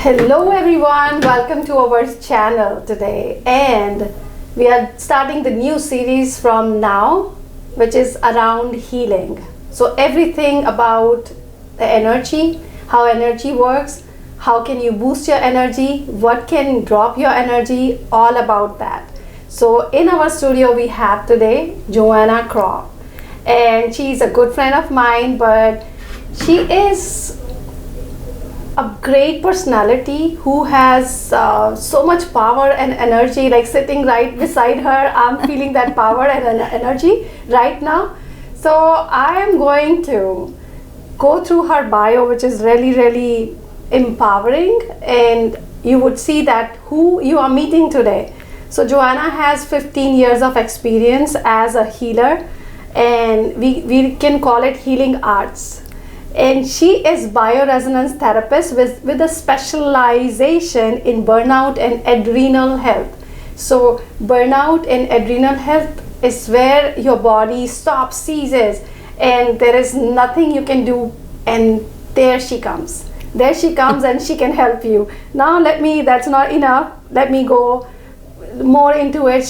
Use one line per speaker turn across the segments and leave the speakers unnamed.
Hello everyone, welcome to our channel today, and we are starting the new series from now, which is around healing. So everything about the energy, how energy works, how can you boost your energy, what can drop your energy, all about that. So in our studio we have today Joanna Crow, and she's a good friend of mine, but she is a great personality who has so much power and energy. Like sitting right beside her, I'm feeling that power and energy right now. So I am going to go through her bio, which is really empowering, and you would see that who you are meeting today. So Joanna has 15 years of experience as a healer, and we can call it healing arts. And she is bioresonance therapist with a specialization in burnout and adrenal health. So burnout and adrenal health is where your body stops, ceases, and there is nothing you can do, and there she comes and she can help you. Now that's not enough, let me go more into it.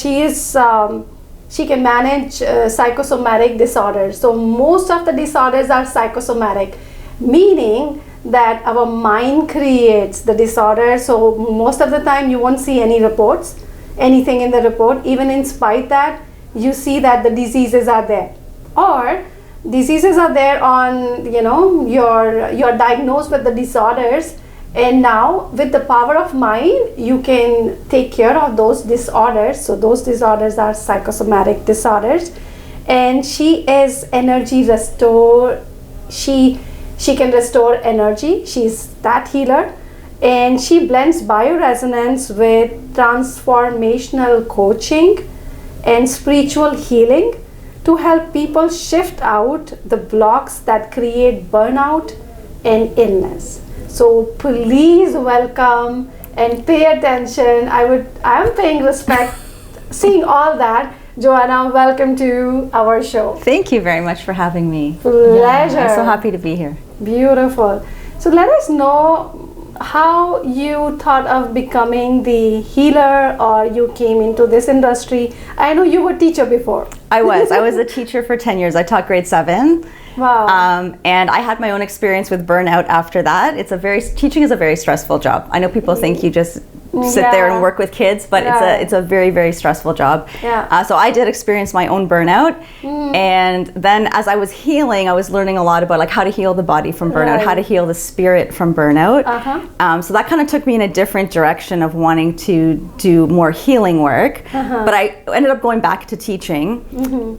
She can manage psychosomatic disorders. So most of the disorders are psychosomatic, meaning that our mind creates the disorder. So most of the time you won't see anything in the report. Even in spite that, you see that the diseases are there. Or diseases are there on, you're diagnosed with the disorders, and now with the power of mind you can take care of those disorders. So those disorders are psychosomatic disorders, and she is energy restore. She can restore energy. She's that healer, and she blends bioresonance with transformational coaching and spiritual healing to help people shift out the blocks that create burnout and illness. So please welcome and pay attention. I'm paying respect, seeing all that. Joanna, welcome to our show.
Thank you very much for having me.
Pleasure.
I'm so happy to be here.
Beautiful. So let us know how you thought of becoming the healer, or you came into this industry. I know you were a teacher before.
I was a teacher for 10 years. I taught grade 7.
Wow.
And I had my own experience with burnout after that. Teaching is a very stressful job. I know people think you just sit there and work with kids, but it's a very stressful job.
Yeah.
So I did experience my own burnout, and then as I was healing, I was learning a lot about like how to heal the body from burnout, how to heal the spirit from burnout. So that kind of took me in a different direction of wanting to do more healing work. But I ended up going back to teaching,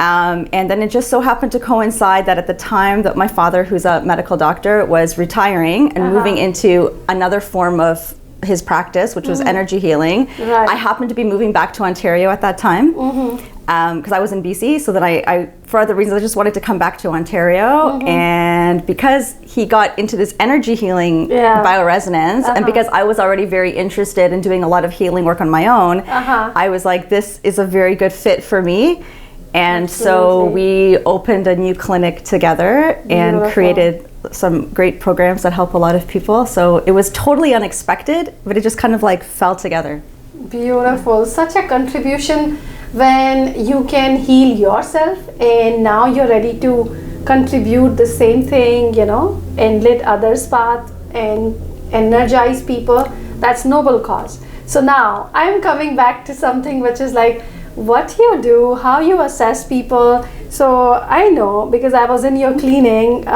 and then it just so happened to coincide that at the time that my father, who's a medical doctor, was retiring and moving into another form of his practice, which was energy healing.
Right.
I happened to be moving back to Ontario at that time because I was in BC, so that I for other reasons I just wanted to come back to Ontario. And because he got into this energy healing bioresonance, and because I was already very interested in doing a lot of healing work on my own, I was like, this is a very good fit for me. And so we opened a new clinic together and created some great programs that help a lot of people. So it was totally unexpected, but it just kind of like fell together.
Beautiful. Such a contribution when you can heal yourself, and now you're ready to contribute the same thing, and let others path and energize people. That's noble cause. So now I'm coming back to something which is like what you do, how you assess people. So I know because I was in your clinic.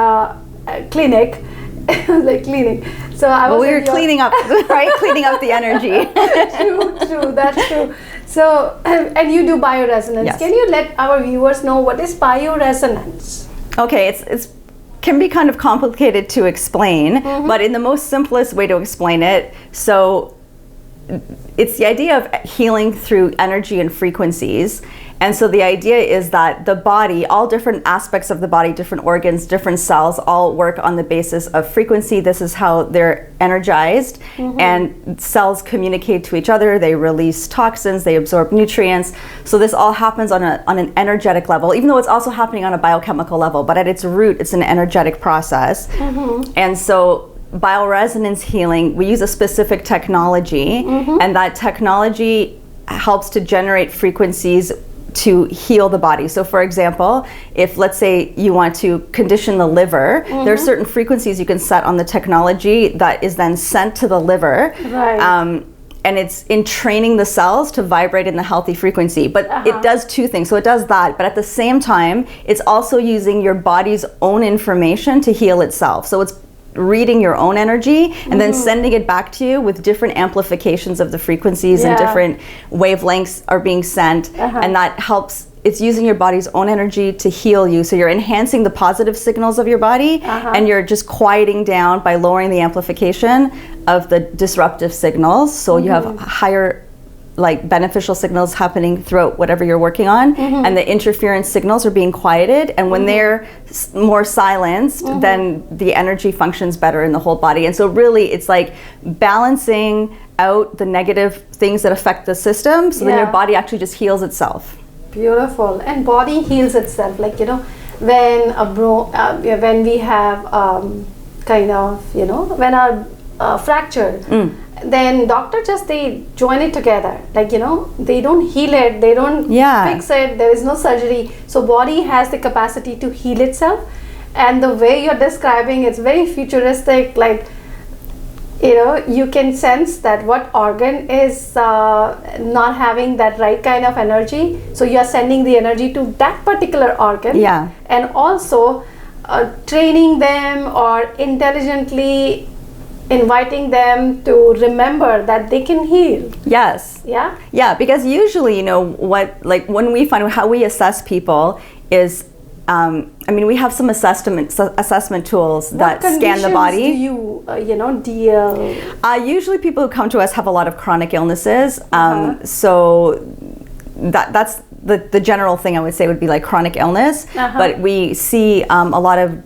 Like cleaning. So
we were cleaning up, right? Cleaning up the energy.
True, that's true. So, and you do bioresonance.
Yes.
Can you let our viewers know what is bioresonance?
Okay, it's can be kind of complicated to explain, but in the most simplest way to explain it, so it's the idea of healing through energy and frequencies. And so the idea is that the body, all different aspects of the body, different organs, different cells, all work on the basis of frequency. This is how they're energized, and cells communicate to each other. They release toxins, they absorb nutrients. So this all happens on an energetic level, even though it's also happening on a biochemical level, but at its root, it's an energetic process. And so bioresonance healing, we use a specific technology, and that technology helps to generate frequencies to heal the body. So for example, if let's say you want to condition the liver, there are certain frequencies you can set on the technology that is then sent to the liver.
Right.
And it's in training the cells to vibrate in the healthy frequency. But it does two things. So it does that, but at the same time, it's also using your body's own information to heal itself. So it's reading your own energy and then sending it back to you with different amplifications of the frequencies, and different wavelengths are being sent, and that helps. It's using your body's own energy to heal you. So you're enhancing the positive signals of your body, and you're just quieting down by lowering the amplification of the disruptive signals. So you have higher, like, beneficial signals happening throughout whatever you're working on, and the interference signals are being quieted, and when they're more silenced, then the energy functions better in the whole body. And so really it's like balancing out the negative things that affect the system, so then your body actually just heals itself.
Beautiful. And body heals itself, like, you know, when when we have kind of, you know, when our fracture, then doctor just, they join it together, like, you know, they don't heal it, they don't fix it, there is no surgery. So body has the capacity to heal itself, and the way you're describing, it's very futuristic, like, you know, you can sense that what organ is not having that right kind of energy, so you're sending the energy to that particular organ, and also training them or intelligently inviting them to remember that they can heal.
Yes. Yeah, because usually, you know, what, like, when we find how we assess people is, I mean, we have some assessment tools that scan the body.
What conditions do you, you know, deal?
Usually people who come to us have a lot of chronic illnesses. So that's the general thing I would say would be like chronic illness. But we see a lot of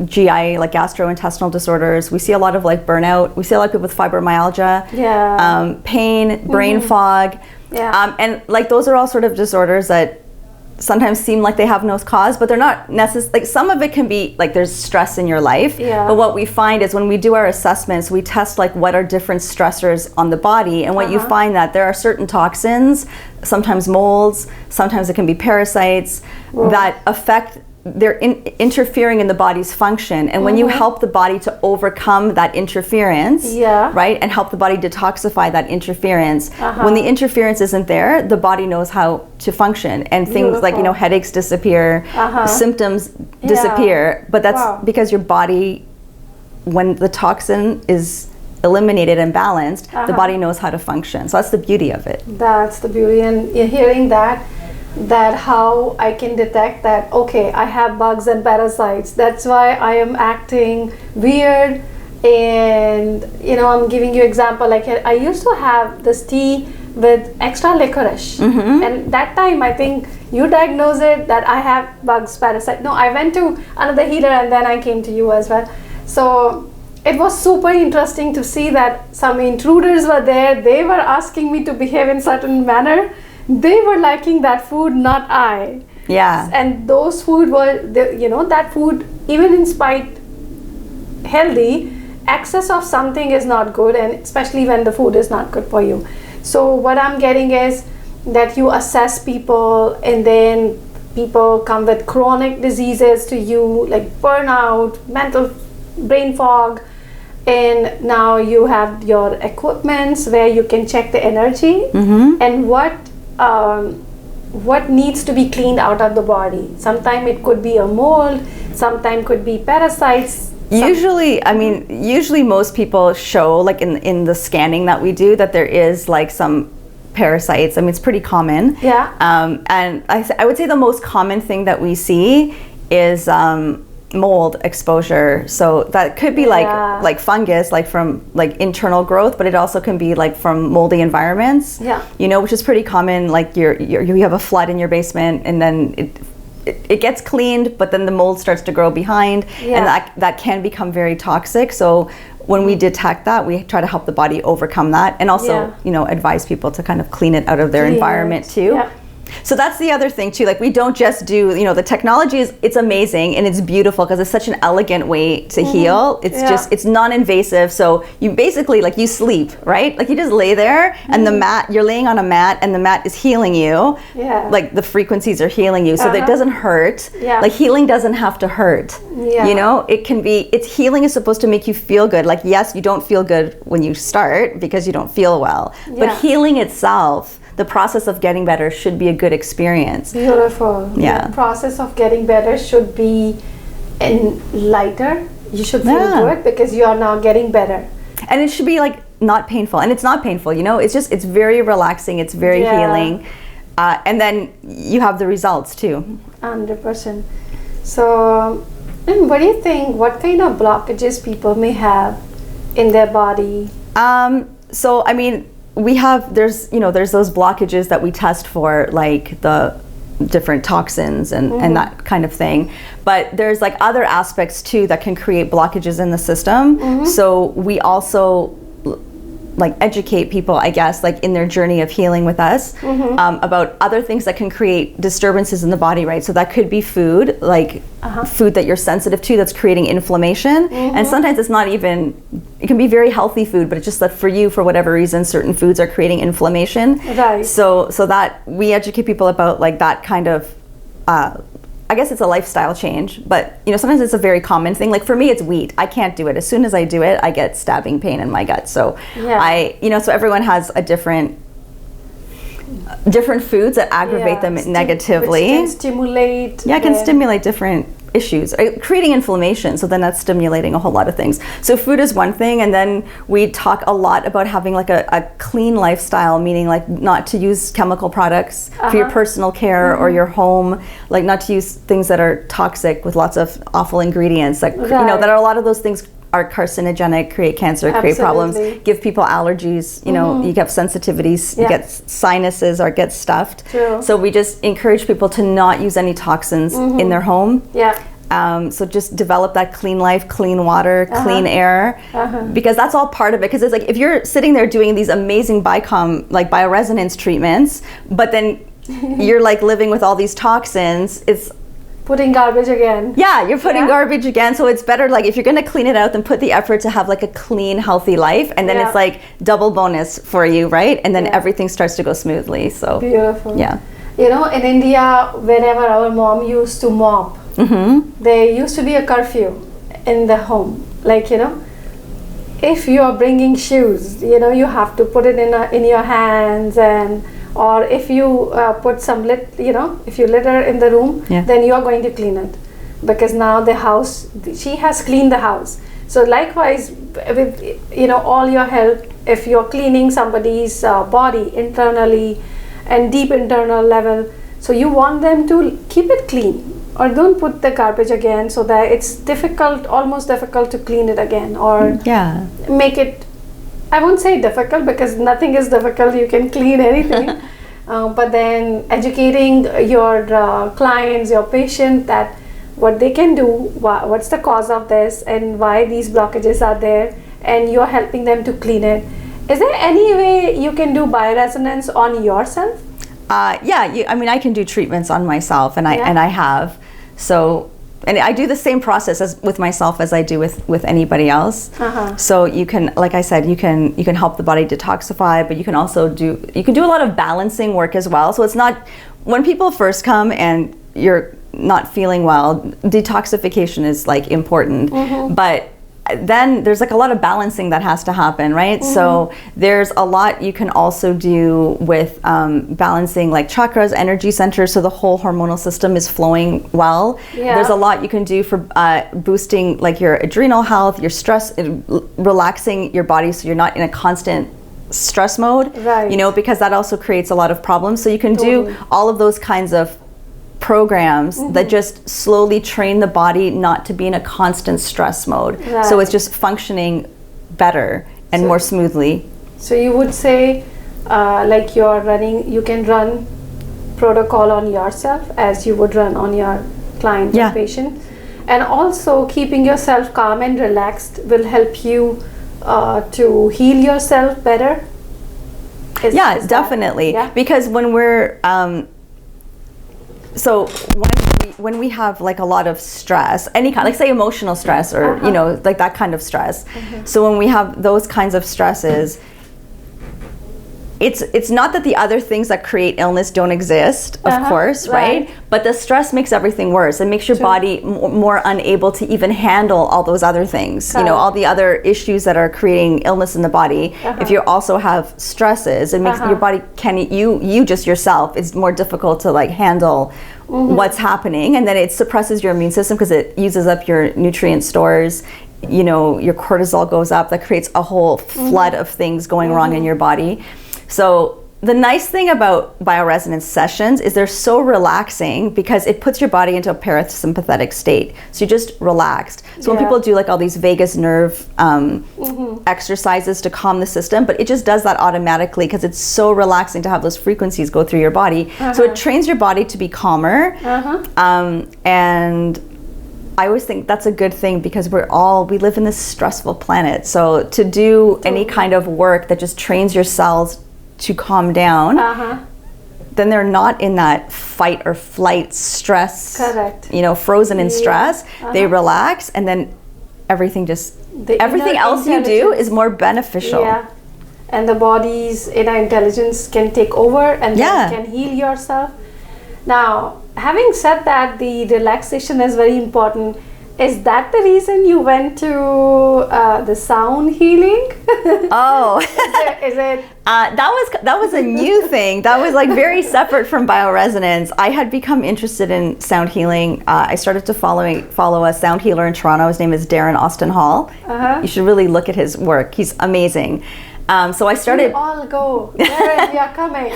GI, like gastrointestinal disorders. We see a lot of like burnout. We see a lot of people with fibromyalgia, pain, brain fog. And like those are all sort of disorders that sometimes seem like they have no cause, but they're not necessarily, like, some of it can be like there's stress in your life, but what we find is when we do our assessments, we test like what are different stressors on the body, and what you find that there are certain toxins, sometimes molds, sometimes it can be parasites, that affect, they're interfering in the body's function, and when you help the body to overcome that interference, right, and help the body detoxify that interference, when the interference isn't there, the body knows how to function, and things like, you know, headaches disappear, symptoms disappear, but that's because your body, when the toxin is eliminated and balanced, the body knows how to function. So that's the beauty of it.
That's the beauty, and you're hearing that how I can detect that, okay, I have bugs and parasites, that's why I am acting weird. And, you know, I'm giving you example, like I used to have this tea with extra licorice, and that time I think you diagnosed it that I have bugs, parasite. No, I went to another healer and then I came to you as well. So it was super interesting to see that some intruders were there. They were asking me to behave in certain manner. They were liking that food, not I. And those food were, you know, that food, even in spite healthy, excess of something is not good, and especially when the food is not good for you. So what I'm getting is that you assess people, and then people come with chronic diseases to you, like burnout, mental brain fog, and now you have your equipments where you can check the energy and what needs to be cleaned out of the body. Sometimes it could be a mold, sometimes could be parasites.
Usually, I mean, usually most people show, like in the scanning that we do, that there is like some parasites. I mean, it's pretty common. And I would say the most common thing that we see is mold exposure. So that could be like fungus, like from like internal growth, but it also can be like from moldy environments. You know, which is pretty common. Like you have a flood in your basement, and then it gets cleaned, but then the mold starts to grow behind, and that can become very toxic. So when we detect that, we try to help the body overcome that, and also you know, advise people to kind of clean it out of their environment too. So that's the other thing too. Like we don't just do, the technology it's amazing and it's beautiful because it's such an elegant way to heal. It's it's non-invasive. So you basically you sleep, right? Like you just lay there and you're laying on a mat and the mat is healing you.
Yeah.
Like the frequencies are healing you. So that it doesn't hurt.
Yeah.
Like healing doesn't have to hurt.
Yeah.
It can be, healing is supposed to make you feel good. Like yes, you don't feel good when you start because you don't feel well.
Yeah.
But healing itself, the process of getting better should be a good experience.
Beautiful.
Yeah.
The process of getting better should be lighter. You should feel good because you are now getting better.
And it should be not painful. And it's not painful, it's very relaxing. It's very healing. And then you have the results too. 100%.
So, and what do you think, what kind of blockages people may have in their body?
So, I mean, there's those blockages that we test for, like the different toxins and that kind of thing. But there's other aspects too that can create blockages in the system. So we also educate people, I guess, in their journey of healing with us, about other things that can create disturbances in the body, right? So that could be food, food that you're sensitive to that's creating inflammation. And sometimes it's not even, it can be very healthy food, but it's just that for you, for whatever reason, certain foods are creating inflammation.
Right.
So that we educate people about that kind of, I guess it's a lifestyle change, but sometimes it's a very common thing. Like for me, it's wheat. I can't do it. As soon as I do it, I get stabbing pain in my gut. So so everyone has a different foods that aggravate them negatively.
Which can stimulate.
Yeah, it can stimulate different issues, creating inflammation. So then that's stimulating a whole lot of things. So food is one thing, and then we talk a lot about having a clean lifestyle, meaning not to use chemical products for your personal care or your home, not to use things that are toxic with lots of awful ingredients, that are a lot of those things are carcinogenic, create cancer, create problems, give people allergies, you get sensitivities, you get sinuses or get stuffed.
True.
So we just encourage people to not use any toxins in their home.
Yeah.
So just develop that clean life, clean water, clean air, because that's all part of it. Because it's if you're sitting there doing these amazing bioresonance treatments, but then you're living with all these toxins, it's
putting garbage again.
Yeah, you're putting garbage again. So it's better, if you're going to clean it out, then put the effort to have a clean, healthy life. And then it's double bonus for you, right? And then everything starts to go smoothly. So
beautiful.
Yeah.
In India, whenever our mom used to mop, there used to be a curfew in the home. If you are bringing shoes, you have to put it in your hands, or if you put some if you litter in the room, then you are going to clean it, because now she has cleaned the house. So likewise with all your help, if you're cleaning somebody's body internally and deep internal level, so you want them to keep it clean, or don't put the garbage again, so that it's almost difficult to clean it again, or make it, I won't say difficult, because nothing is difficult, you can clean anything. But then educating your clients, your patient, that what they can do, what's the cause of this, and why these blockages are there, and you're helping them to clean it. Is there any way you can do bioresonance on yourself?
I can do treatments on myself, and I have. So, and I do the same process with myself as I do with anybody else. So you can, like I said, you can help the body detoxify, but you can also do a lot of balancing work as well. So it's not, when people first come and you're not feeling well, detoxification is important, but then there's a lot of balancing that has to happen, right? So there's a lot you can also do with balancing chakras, energy centers, so the whole hormonal system is flowing well. There's a lot you can do for boosting your adrenal health, your stress, relaxing your body so you're not in a constant stress mode,
right?
Because that also creates a lot of problems. So you can do all of those kinds of programs that just slowly train the body not to be in a constant stress mode.
Right.
So it's just functioning better and more smoothly.
So you would say you can run protocol on yourself as you would run on your client or patient, and also keeping yourself calm and relaxed will help you to heal yourself better.
Definitely. Because when we're so when we have like a lot of stress, any kind, like say emotional stress or you know, like that kind of stress. So when we have those kinds of stresses, it's not that the other things that create illness don't exist, of course, right? But the stress makes everything worse. It makes your body more unable to even handle all those other things. You know, all the other issues that are creating illness in the body. If you also have stresses, it makes your body you just yourself, it's more difficult to like handle what's happening, and then it suppresses your immune system because it uses up your nutrient stores. You know, your cortisol goes up. That creates a whole flood of things going wrong in your body. So the nice thing about bioresonance sessions is they're so relaxing because it puts your body into a parasympathetic state. So you're just relaxed. So when people do like all these vagus nerve exercises to calm the system, but it just does that automatically because it's so relaxing to have those frequencies go through your body. So it trains your body to be calmer. And I always think that's a good thing because we live in this stressful planet. So to do any kind of work that just trains your cells to calm down, then they're not in that fight or flight stress, you know, frozen in stress. They relax, and then everything else you do is more beneficial.
And the body's inner intelligence can take over and then you can heal yourself. Now, having said that, the relaxation is very important. Is that the reason you went to the sound healing?
Oh,
is it?
That was a new thing. That was like very separate from bioresonance. I had become interested in sound healing. I started to follow a sound healer in Toronto. His name is Darren Austin Hall. You should really look at his work. He's amazing. So I started.
We all go. Darren, we are coming.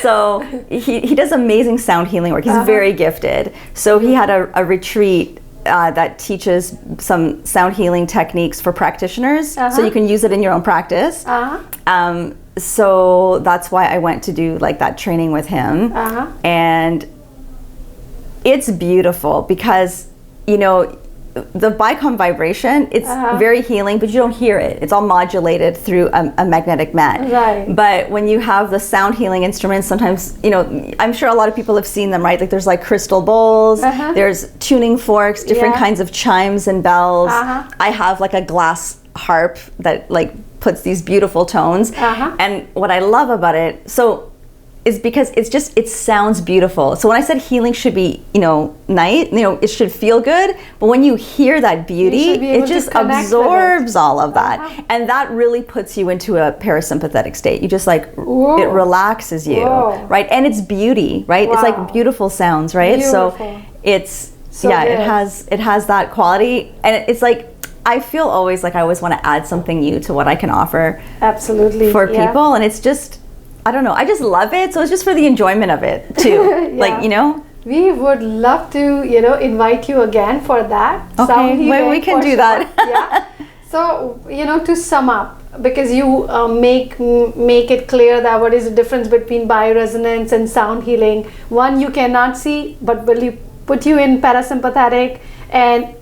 So he does amazing sound healing work. He's very gifted. So he had a retreat that teaches some sound healing techniques for practitioners, so you can use it in your own practice. So that's why I went to do like that training with him, and it's beautiful because, you know, the bicom vibration, it's very healing, but you don't hear it. It's all modulated through a magnetic mat. But when you have the sound healing instruments, sometimes, you know, I'm sure a lot of people have seen them, right? Like there's like crystal bowls, there's tuning forks, different kinds of chimes and bells. I have like a glass harp that like puts these beautiful tones. And what I love about it, is because it sounds beautiful. So when I said healing should be, you know, nice, you know, it should feel good, but when you hear that beauty, it just absorbs all of that. And that really puts you into a parasympathetic state. You just like, it relaxes you, right? And it's beauty, right? It's like beautiful sounds, right? So it's, it has that quality. And it's like, I feel always like I always want to add something new to what I can offer for people. And it's just, I don't know, I just love it. So it's just for the enjoyment of it too. Like, you know,
we would love to, you know, invite you again for that.
Okay, well, we can do that.
So, you know, to sum up, because you make it clear that what is the difference between bioresonance and sound healing. One, you cannot see, but will you put you in parasympathetic and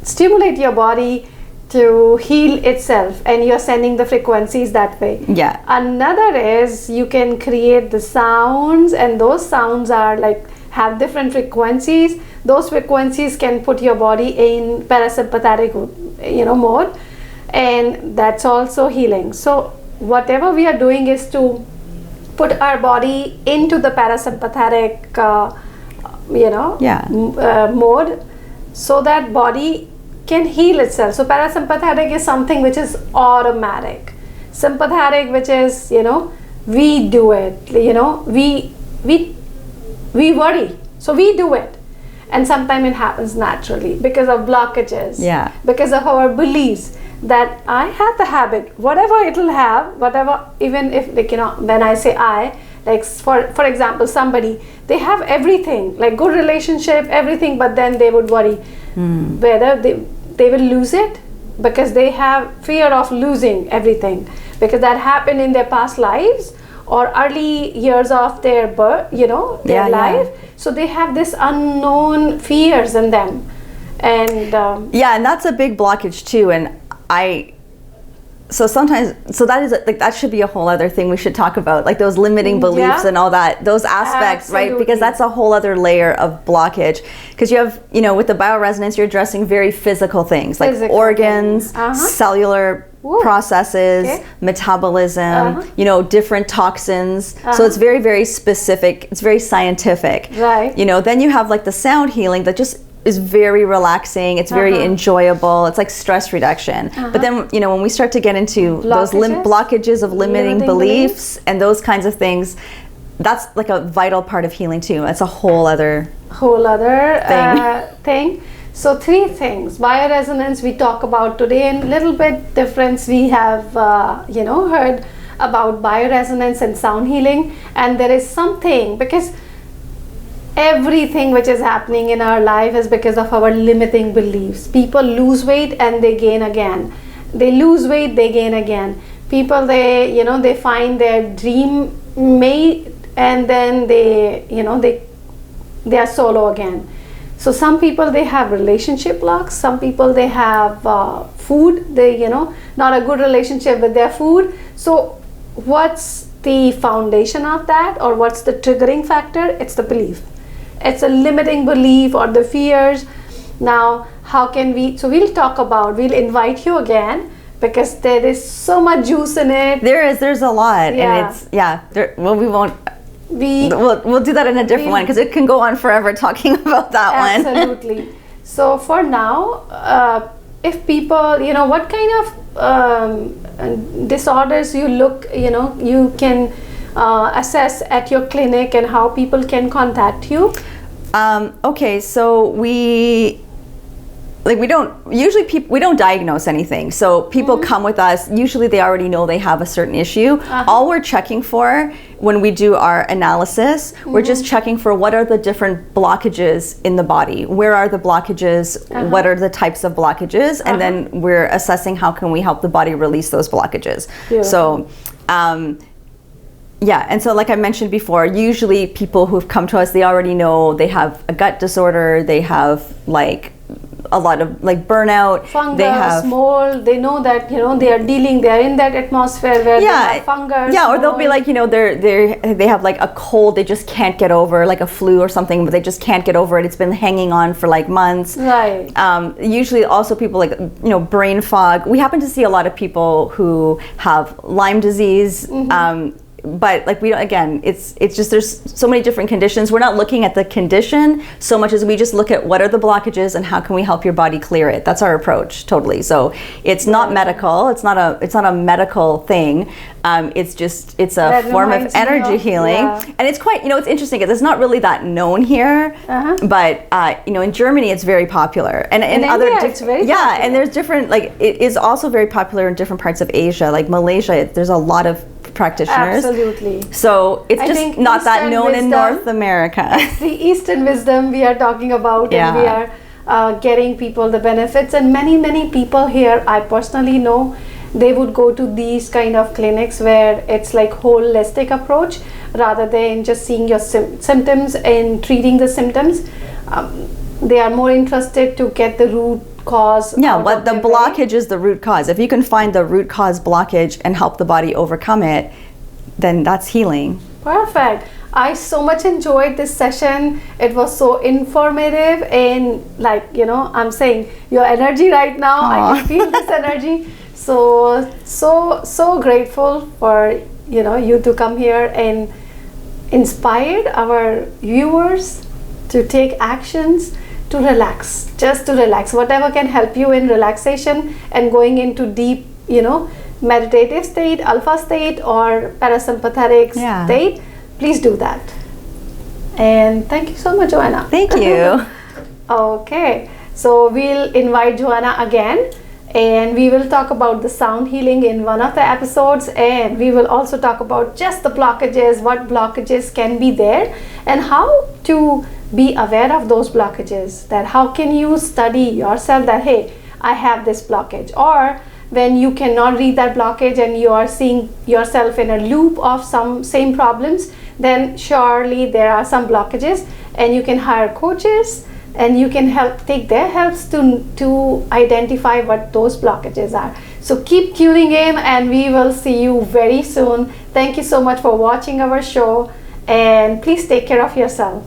stimulate your body to heal itself, and you're sending the frequencies that way. Another is you can create the sounds, and those sounds are like have different frequencies. Those frequencies can put your body in parasympathetic, you know, mode, and that's also healing. So whatever we are doing is to put our body into the parasympathetic mode, so that body can heal itself. So parasympathetic is something which is automatic. Sympathetic, which is, you know, we do it, you know, we worry, so we do it, and sometimes it happens naturally because of blockages, because of our beliefs that I have the habit, whatever it'll have, whatever, even if, like, you know, when I say I, like for example, somebody, they have everything, like good relationship, everything, but then they would worry whether they will lose it, because they have fear of losing everything, because that happened in their past lives or early years of their birth, you know, their life. So they have this unknown fears in them, and
and that's a big blockage too. And so sometimes, so that is like, that should be a whole other thing we should talk about, like those limiting beliefs and all that, those aspects. Absolutely. Right? Because that's a whole other layer of blockage. Because you have, you know, with the bioresonance, you're addressing very physical things like organs, cellular processes, metabolism, you know, different toxins. So it's very, very specific. It's very scientific. Right. You know, then you have like the sound healing that just is very relaxing. It's very enjoyable. It's like stress reduction. But then, you know, when we start to get into those blockages of limiting beliefs and those kinds of things, that's like a vital part of healing too. It's a whole other
thing. So 3 things. Bioresonance we talk about today, and little bit difference we have, you know, heard about bioresonance and sound healing. And there is something, because everything which is happening in our life is because of our limiting beliefs. People lose weight and they gain again. They lose weight, they gain again. People, they, you know, they find their dream mate and then they, you know, they are solo again. So some people, they have relationship blocks. Some people, they have food. They, you know, not a good relationship with their food. So what's the foundation of that, or what's the triggering factor? It's the belief. It's a limiting belief or the fears. Now, how can we, so we'll talk about, we'll invite you again, because there is so much juice in it.
There's a lot. And it's, we'll do that in a different one, because it can go on forever talking about that one.
Absolutely. So for now, if people, you know, what kind of disorders you look, you know, you can assess at your clinic, and how people can contact you?
Okay, so we don't diagnose anything. So people come with us, usually they already know they have a certain issue. All we're checking for when we do our analysis, we're just checking for what are the different blockages in the body. Where are the blockages? What are the types of blockages? And then we're assessing how can we help the body release those blockages. So yeah, and so like I mentioned before, usually people who've come to us, they already know they have a gut disorder, they have like a lot of like burnout,
fungus, mold. They know that, you know, they are in that atmosphere where they have fungus.
Yeah, or they'll be like, you know, they have like a cold they just can't get over, like a flu or something, but they just can't get over it. It's been hanging on for like months. Right. Usually also people like, you know, brain fog. We happen to see a lot of people who have Lyme disease. But like we don't, again, it's just there's so many different conditions. We're not looking at the condition so much as we just look at what are the blockages and how can we help your body clear it. That's our approach, totally. So it's not medical. It's not a medical thing. It's a form of energy healing, and it's quite, you know, it's interesting because it's not really that known here, but you know, in Germany it's very popular, and in other
it's very popular.
And there's different, like it is also very popular in different parts of Asia, like Malaysia. There's a lot of practitioners.
Absolutely.
So it's just not that known in North America.
It's the Eastern wisdom we are talking about, and we are getting people the benefits. And many people here, I personally know, they would go to these kind of clinics where it's like holistic approach rather than just seeing your symptoms and treating the symptoms. They are more interested to get the root cause.
Yeah, but the blockage is the root cause. If you can find the root cause blockage and help the body overcome it, then that's healing.
Perfect. I so much enjoyed this session. It was so informative, and like, you know, I'm saying your energy right now, I can feel this energy. So grateful for, you know, you to come here and inspired our viewers to take actions, to relax, just to relax. Whatever can help you in relaxation and going into deep, you know, meditative state, alpha state, or parasympathetic state, please do that. And thank you so much, Joanna.
Thank you.
Okay, so we'll invite Joanna again, and we will talk about the sound healing in one of the episodes, and we will also talk about just the blockages, what blockages can be there, and how to be aware of those blockages. That how can you study yourself that, hey, I have this blockage, or when you cannot read that blockage and you are seeing yourself in a loop of some same problems, then surely there are some blockages, and you can hire coaches and you can take their helps to identify what those blockages are. So keep tuning in, and we will see you very soon. Thank you so much for watching our show, and please take care of yourself.